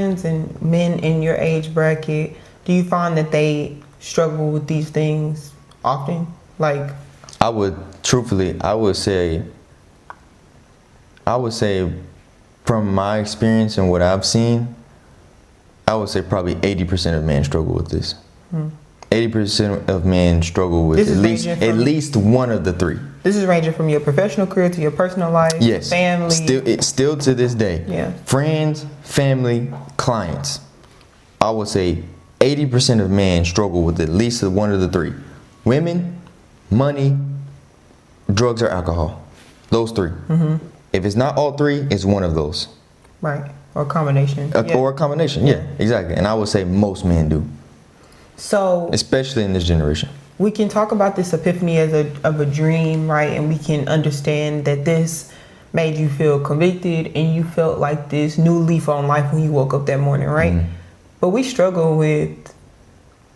and men in your age bracket, do you find that they struggle with these things often? Like, I would say from my experience and what I've seen, I would say probably 80% of men struggle with this. 80% of men struggle with at least one of the three. This is ranging from your professional career to your personal life, yes, family. Still to this day. Yeah. Friends, family, clients. I would say 80% of men struggle with at least one of the three. Women, money, drugs, or alcohol. Those three. If it's not all three, it's one of those. Right. Or a combination. Or a combination, yeah, exactly. And I would say most men do. So, especially in this generation. We can talk about this epiphany as a dream, right? And we can understand that this made you feel convicted and you felt like this new leaf on life when you woke up that morning, right? But we struggle with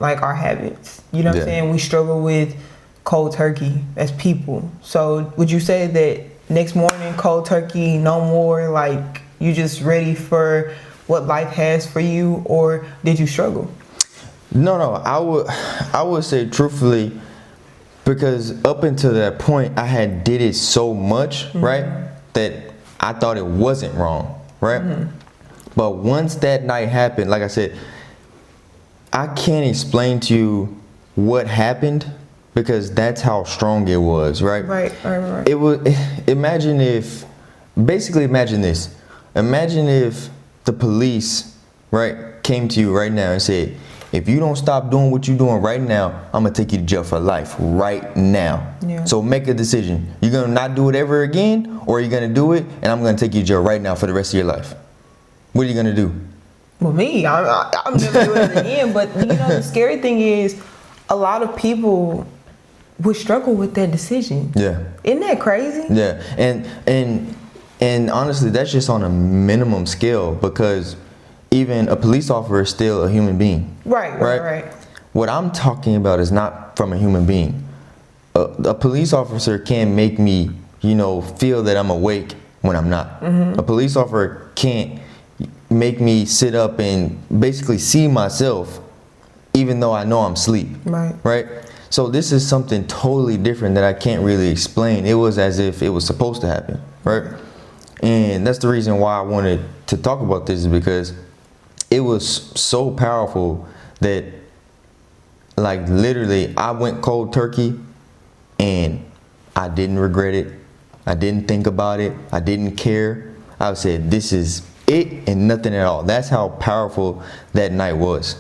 like our habits. You know what I'm saying? We struggle with cold turkey as people. So would you say that next morning, cold turkey, no more, like you just ready for what life has for you, or did you struggle? No, I would say truthfully, because up until that point, I had did it so much, right, that I thought it wasn't wrong, right? But once that night happened, like I said, I can't explain to you what happened because that's how strong it was, right? Right. It was, imagine this. Imagine if the police, right, came to you right now and said, if you don't stop doing what you're doing right now, I'm going to take you to jail for life right now. Yeah. So make a decision. You're going to not do it ever again, or you're going to do it, and I'm going to take you to jail right now for the rest of your life. What are you going to do? Well, me, I'm never doing it again. But, you know, the scary thing is a lot of people would struggle with that decision. Yeah. Isn't that crazy? Yeah. And honestly, that's just on a minimum scale, because even a police officer is still a human being. Right. What I'm talking about is not from a human being. A police officer can't make me, feel that I'm awake when I'm not. A police officer can't make me sit up and basically see myself even though I know I'm asleep. Right? So this is something totally different that I can't really explain. It was as if it was supposed to happen, right? And that's the reason why I wanted to talk about this, is because it was so powerful that, like, literally I went cold turkey and I didn't regret it. I didn't think about it. I didn't care. I said, this is it and nothing at all. That's how powerful that night was.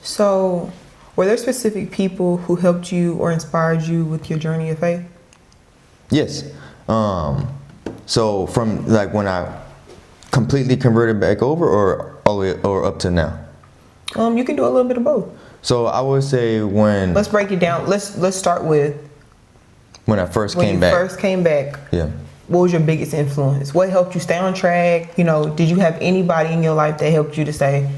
So, were there specific people who helped you or inspired you with your journey of faith? Yes. So from like when I completely converted back over, or all the way, or up to now? You can do a little bit of both. So I would say when... Let's break it down. Let's start with... When I first came back. When you first came back. Yeah. What was your biggest influence? What helped you stay on track? Did you have anybody in your life that helped you to say,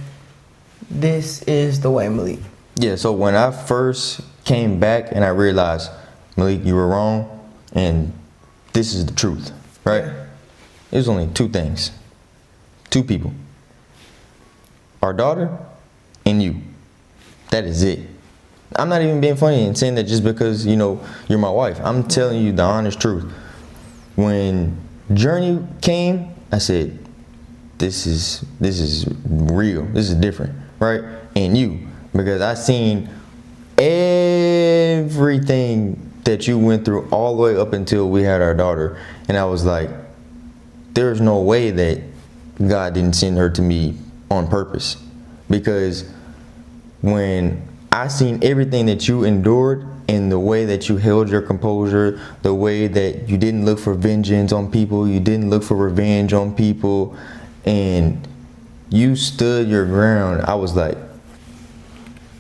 this is the way, Malik? Yeah, so when I first came back and I realized, Malik, you were wrong, and this is the truth, right? Yeah. There's only two things. Two people. Our daughter and you. That is it. I'm not even being funny and saying that just because, you're my wife. I'm telling you the honest truth. When Journey came, I said, this is real. This is different, right? And you, because I seen everything that you went through all the way up until we had our daughter. And I was like, there's no way that God didn't send her to me on purpose. Because when I seen everything that you endured, and the way that you held your composure, the way that you didn't look for vengeance on people, you didn't look for revenge on people, and you stood your ground, I was like,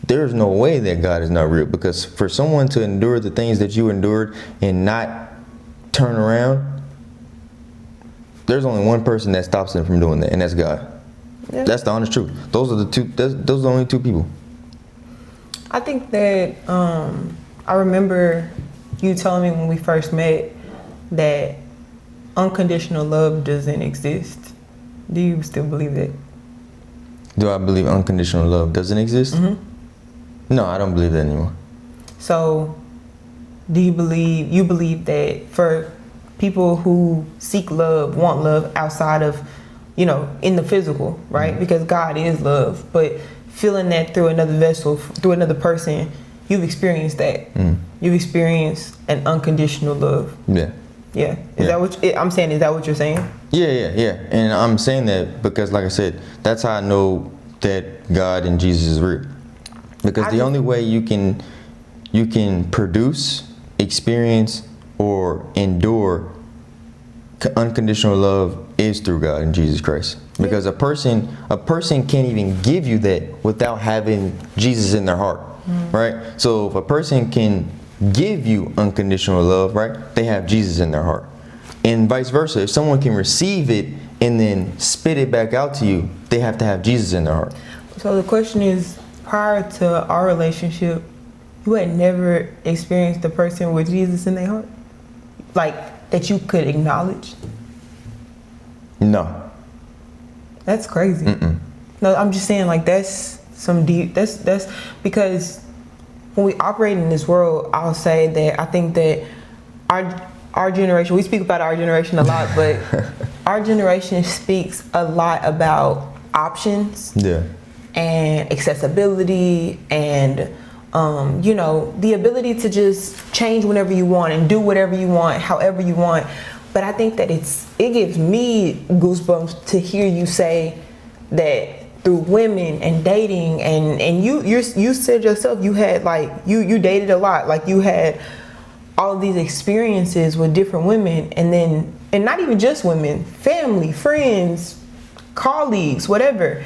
there's no way that God is not real. Because for someone to endure the things that you endured and not turn around, there's only one person that stops them from doing that, and that's God. Yeah. That's the honest truth. Those are the only two people. I think that I remember you telling me when we first met that unconditional love doesn't exist. Do you still believe that? Do I believe unconditional love doesn't exist? No, I don't believe that anymore. So, do you believe that for people who seek love, want love outside of, in the physical, right? Because God is love, but feeling that through another vessel, through another person, you've experienced that. You've experienced an unconditional love. Yeah. Yeah. Is that what I'm saying? Is that what you're saying? Yeah. And I'm saying that because, like I said, that's how I know that God and Jesus is real. Because the only way you can produce, experience, or endure unconditional love is through God and Jesus Christ. Because a person can't even give you that without having Jesus in their heart, right? So if a person can give you unconditional love, right, they have Jesus in their heart. And vice versa, if someone can receive it and then spit it back out to you, they have to have Jesus in their heart. So the question is, prior to our relationship, you had never experienced a person with Jesus in their heart? Like, that you could acknowledge? No. That's crazy. No, I'm just saying, like, that's some deep, that's because when we operate in this world, I'll say that I think that our generation, we speak about our generation a lot, but our generation speaks a lot about options. Yeah. And accessibility and the ability to just change whenever you want and do whatever you want, however you want. But I think that it gives me goosebumps to hear you say that through women and dating and you said yourself you had you dated a lot, like you had all of these experiences with different women and not even just women, family, friends, colleagues, whatever.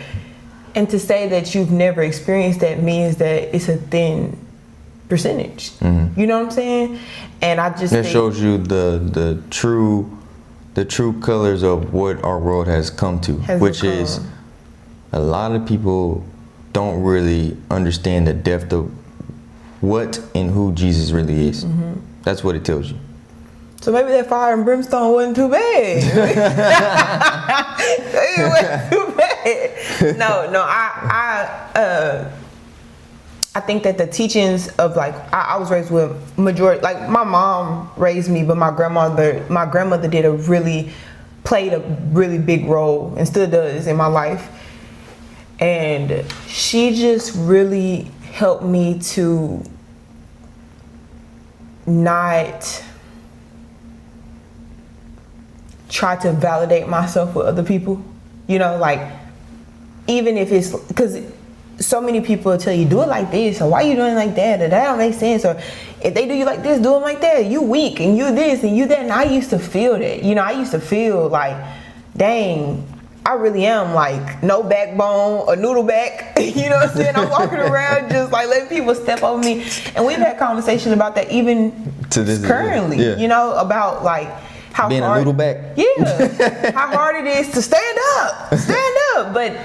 And to say that you've never experienced that means that it's a thin percentage. You know what I'm saying? And I just that shows you the true colors of what our world has come to, which is a lot of people don't really understand the depth of what and who Jesus really is. That's what it tells you. So maybe that fire and brimstone wasn't too bad. It wasn't too bad. No, I think that the teachings of I was raised with majority, like my mom raised me, but my grandmother played a really big role and still does in my life. And she just really helped me to not try to validate myself with other people, even if it's because so many people will tell you do it like this, or why you doing it like that, or that don't make sense, or if they do you like this, do them like that, you weak and you this and you that. And I used to feel that, I used to feel like, dang, I really am like no backbone, a noodle back. You know what I'm saying? I'm walking around just like letting people step over me. And we've had conversations about that even to this currently, about like how being hard, a noodle back. Yeah, how hard it is to stand up. But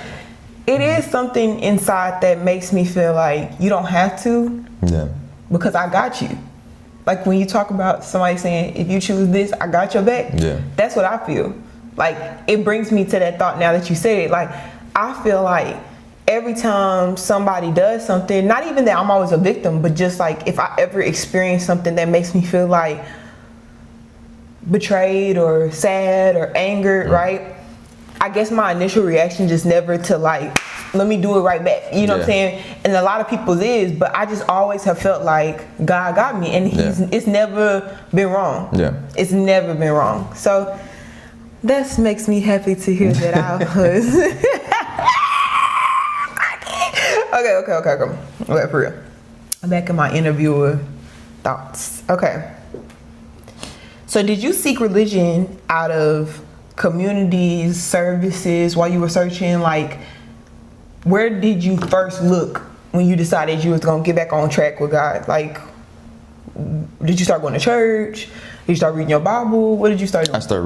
it is something inside that makes me feel like you don't have to. Yeah. Because I got you. Like when you talk about somebody saying, if you choose this, I got your back. Yeah. That's what I feel. Like it brings me to that thought now that you said it. Like I feel like every time somebody does something, not even that I'm always a victim, but just like if I ever experience something that makes me feel like betrayed or sad or angered, right? I guess my initial reaction just never to like, let me do it right back. You know what I'm saying? And a lot of people's is, but I just always have felt like God got me, and it's never been wrong. Yeah. It's never been wrong. So that makes me happy to hear that I was. Okay, for real. I'm back in my interviewer thoughts. Okay. So did you seek religion out of communities, services, while you were searching? Like, where did you first look when you decided you was gonna get back on track with God? Like, did you start going to church? Did you start reading your Bible? What did you start doing? I started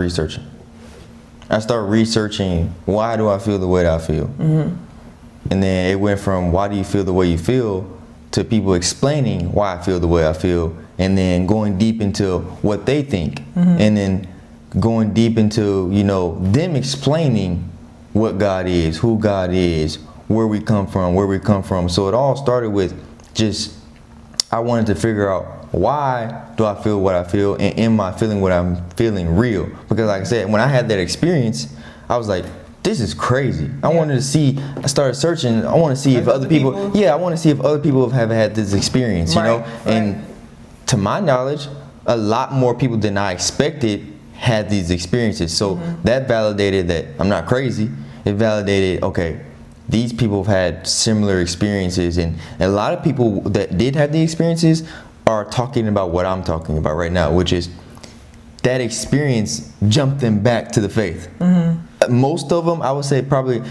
researching why do I feel the way that I feel? And then it went from why do you feel the way you feel to people explaining why I feel the way I feel, and then going deep into what they think, and then going deep into them explaining what God is, who God is, where we come from. So it all started with just, I wanted to figure out, why do I feel what I feel, and am I feeling what I'm feeling real? Because like I said, when I had that experience, I was like, this is crazy. I wanted to see, I started searching, I want to see if other people, I want to see if other people have had this experience, you know? And to my knowledge, a lot more people than I expected had these experiences. So that validated that I'm not crazy. It validated, okay, these people have had similar experiences, and a lot of people that did have the experiences are talking about what I'm talking about right now, which is that experience jumped them back to the faith. Most of them, I would say probably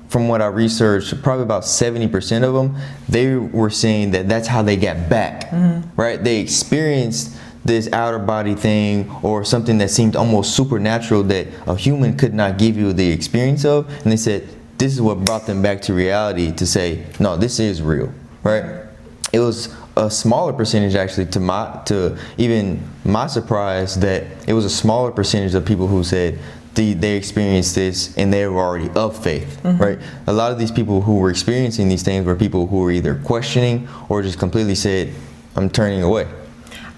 from what I researched, probably about 70% of them, they were saying that that's how they got back, right? They experienced this outer body thing or something that seemed almost supernatural that a human could not give you the experience of, and they said this is what brought them back to reality, to say, no, this is real, right? It was a smaller percentage, actually, to even my surprise, that it was a smaller percentage of people who said they experienced this and they were already of faith, right? A lot of these people who were experiencing these things were people who were either questioning or just completely said, I'm turning away.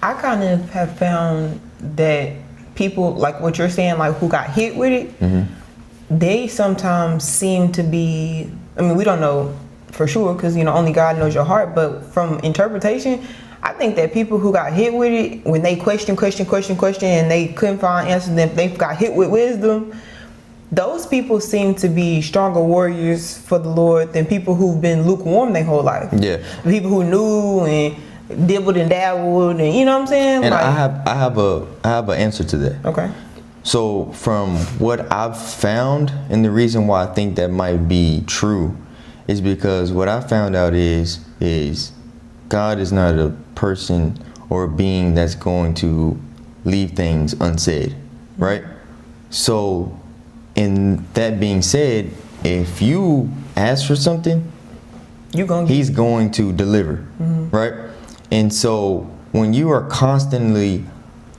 I kind of have found that people, like what you're saying, like who got hit with it, they sometimes seem to be, I mean, we don't know for sure, because, you know, only God knows your heart, but from interpretation, I think that people who got hit with it, when they question, and they couldn't find answers, and they got hit with wisdom, those people seem to be stronger warriors for the Lord than people who've been lukewarm their whole life. Yeah. People who knew and dibbled and dabbled, and you know what I'm saying? And like, I have an answer to that. Okay. So from what I've found, and the reason why I think that might be true, is because what I found out is God is not a person or a being that's going to leave things unsaid, right? So in that being said, if you ask for something, he's going to deliver, right? And so when you are constantly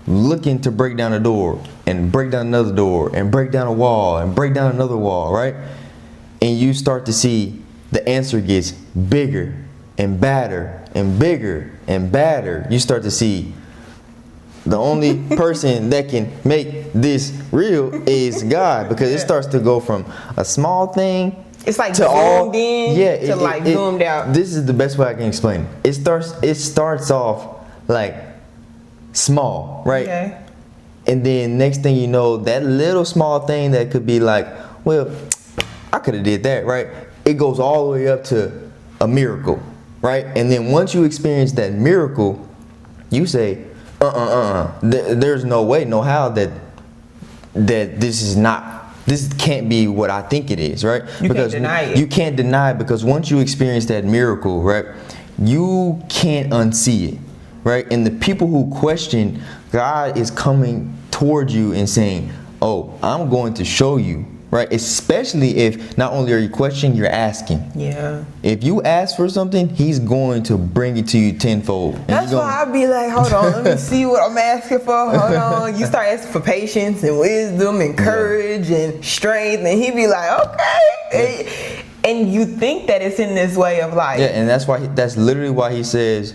looking to break down a door and break down another door and break down a wall and break down another wall, right? And you start to see the answer gets bigger and badder and bigger and badder. You start to see the only person that can make this real is God, because it starts to go from a small thing. It's like zoomed in to like zoomed out. This is the best way I can explain it. It starts off like small, right? Okay. And then next thing you know, that little small thing that could be like, well, I could have did that, right? It goes all the way up to a miracle, right? And then once you experience that miracle, you say, there's no way, no how that this can't be what I think it is, right? Because can't deny it. You can't deny it, because once you experience that miracle, right, you can't unsee it, right? And the people who question, God is coming towards you and saying, oh, I'm going to show you, right? Especially if not only are you questioning, you're asking. Yeah. If you ask for something, he's going to bring it to you tenfold. That's why I'd be like, hold on, let me see what I'm asking for. Hold on. You start asking for patience and wisdom and courage and strength, and he'd be like, okay. And you think that it's in this way of life. Yeah, and that's literally why he says,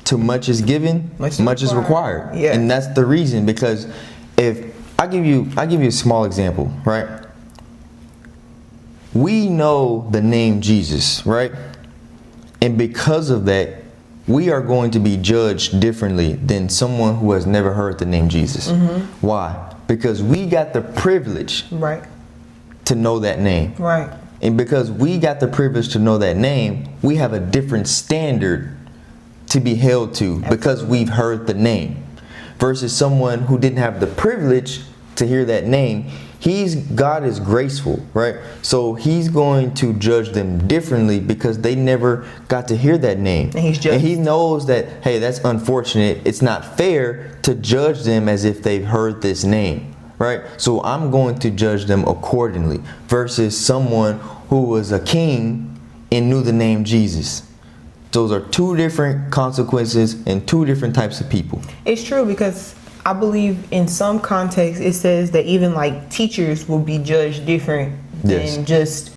too much is given, much is required. Yeah. And that's the reason, because if I give you a small example, right? We know the name Jesus, right? And because of that, we are going to be judged differently than someone who has never heard the name Jesus. Why? Because we got the privilege, right, to know that name. Right. And because we got the privilege to know that name, we have a different standard to be held to. Absolutely. Because we've heard the name. Versus someone who didn't have the privilege to hear that name. God is graceful, right? So he's going to judge them differently because they never got to hear that name. And he knows that, hey, that's unfortunate. It's not fair to judge them as if they've heard this name, right? So I'm going to judge them accordingly, versus someone who was a king and knew the name Jesus. Those are two different consequences and two different types of people. It's true, because I believe in some contexts it says that even like teachers will be judged different Yes. than just